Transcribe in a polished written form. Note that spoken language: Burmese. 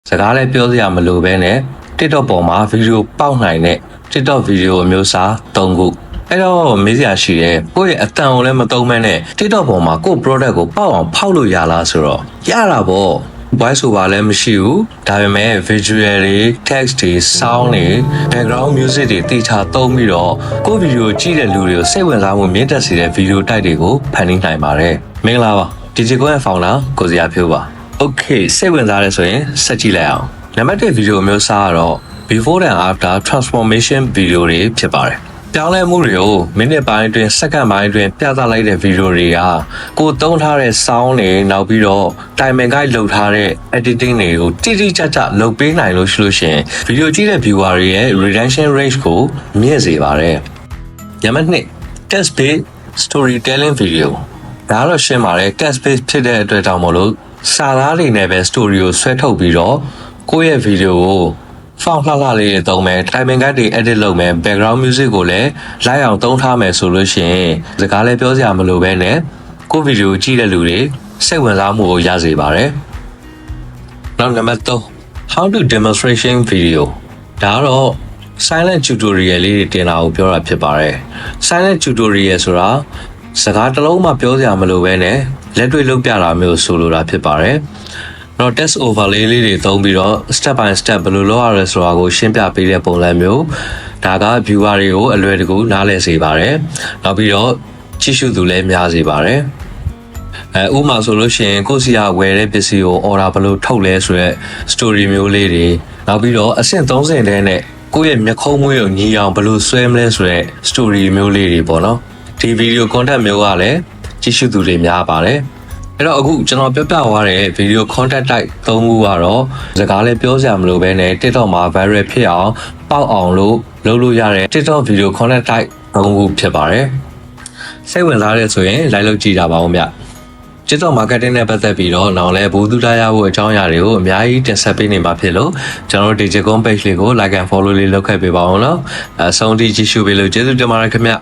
စကားလည်းပြောစရာမလိုဘဲနဲ့ TikTok ပေါ်မှာဗီဒီယိုပေါက်နိုင်တဲ့ TikTok ဗီဒီယိုအမျိုးအစား၃ခုအဲ့တော့မေးစရာရှိတယ်ကိုယ့်ရဲ့အတန်ကိုလည်းမသုံးမဲနဲ့ TikTok ပေါ်မှာကိုယ့် product ကိုပေါက်အောင်ဖောက်လို့ရလားဆိုတော့ရတာပေါ့ voice over လည်းမရှိဘူးဒါပေမဲ့ visual တွေ text တွေ sound တွေ background music တွေတိကျသုံးပြီးတော့ကိုယ့်ဗီဒီယိုကြည့်တဲ့လူတွေကိုစိတ်ဝင်စားမှုမြင့်တက်စေတဲ့ဗီဒီယိုတိုက်တွေကိုဖန်တီးနိုင်ပါတယ်မင်္ဂလာပါ Digico ရဲ့ founder ကိုစရာဖြိုးပါ Okay စိတ်ဝင်စားတယ်ဆိုရင်ဆက်ကြည့်လိုက်အောင်နံပါတ်1ဗီဒီယိုမျိုးစားကတော့ before and after transformation ဗီဒီယိုတွေဖြစ်ပါတယ်ပြောင်းလဲမှုတွေကိုမိနစ်ပိုင်းအတွင်းစက္ကန့်ပိုင်းအတွင်းပြသလိုက်တဲ့ဗီဒီယိုတွေကကိုသုံးထားတဲ့ sound တွေနောက်ပြီးတော့ timing guide လုပ်ထားတဲ့ editing တွေကိုတိတိကျကျလုပ်ပေးနိုင်လို့ရှိလို့ရှင်ဗီဒီယိုကြည့်တဲ့ viewer တွေရဲ့ retention rate ကိုမြင့်စေပါတယ်နံပါတ်2 text based storytelling video ဒါကတော့ရှင်းပါတယ် text based ဖြစ်တဲ့အတွက်ကြောင့်မလို့စာသားတွေနဲ့ပဲ story ကိုဆွဲထုတ်ပြီးတော့ကိုယ့်ရဲ့ video ကိုဖောင်လှလှလေးတွေသုံးမယ် timing guide တွေ edit လုပ်မယ် background music ကိုလည်းလိုက်အောင်သုံးထားမယ်ဆိုလို့ရှိရင်စကားလည်းပြောစရာမလိုပဲနဲ့ကိုယ့် video ကြည့်တဲ့လူတွေစိတ်ဝင်စားမှုကိုရစေပါတယ်နောက်နံပါတ်3 how to demonstration video ဒါကတော့ silent tutorial လေးတွေတင်တာကိုပြောတာဖြစ်ပါတယ် silent tutorial ဆိုတာစကားတစ်လုံးမှပြောစရာမလိုပဲနဲ့လက်တွေ့လုပ်ပြတာမျိုးဆိုလိုတာဖြစ်ပါတယ်တော့ test overlay လေးတွေသုံးပြီးတော့ step by step ဘယ်လိုလုပ်ရလဲဆိုတာကိုရှင်းပြပေးတဲ့ပုံစံမျိုးဒါက viewer တွေကိုအလွယ်တကူနားလည်စေပါတယ်နောက်ပြီးတော့ကြည့်ရှုသူလည်းများစေပါတယ်ဥပမာဆိုလို့ရှိရင်ကိုယ့်စီကဝယ်တဲ့ပစ္စည်းကို order ဘယ်လိုထုတ်လဲဆိုတဲ့ story မျိုးလေးတွေနောက်ပြီးတော့အဆင့်30တဲ့နဲ့ကိုယ့်ရဲ့မျက်ခုံးမွေးကိုညီအောင်ဘယ်လိုဆွဲမလဲဆိုတဲ့ story မျိုးလေးတွေပေါ့နော်ဒီ video content မျိုးကလည်းကြည့်ရှုသူတွေများပါတယ်အဲ့တော့အခုကျွန်တော်ပြပြသွားတဲ့ video content type ၃ခုကတော့စကားလည်းပြောစရာမလိုဘဲနဲ့ TikTok မှာ viral ဖြစ်အောင်ပေါက်အောင်လို့လုပ်လို့ရတဲ့ TikTok video content type ၃ခုဖြစ်ပါတယ်စိတ်ဝင်စားတဲ့ဆိုရင်လိုက်လုပ်ကြည့်ကြပါဦးဗျ TikTok marketing နဲ့ပတ်သက်ပြီးတော့နောက်လည်းဘူးသူတရဖို့အကြောင်းအရာတွေကိုအများကြီးတင်ဆက်ပေးနေမှာဖြစ်လို့ကျွန်တော်တို့ Digico page လေးကို like and follow လေးလုပ်ခဲ့ပေးပါအောင်နော်အဆုံးထိကြည့်ရှုပေးလို့ကျေးဇူးတင်ပါတယ်ခင်ဗျ